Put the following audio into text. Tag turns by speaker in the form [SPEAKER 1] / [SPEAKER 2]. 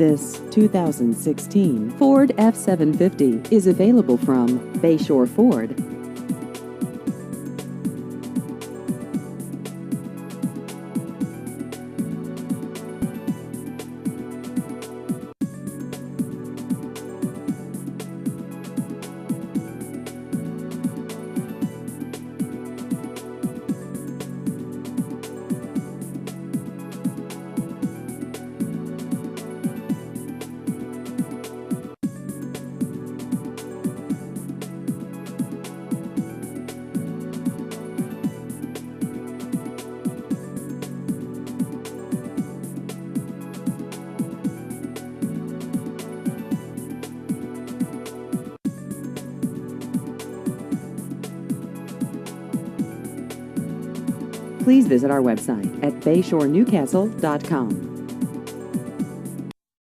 [SPEAKER 1] This 2016 Ford F-750 is available from Bayshore Ford. Please visit our website at bayshorenewcastle.com.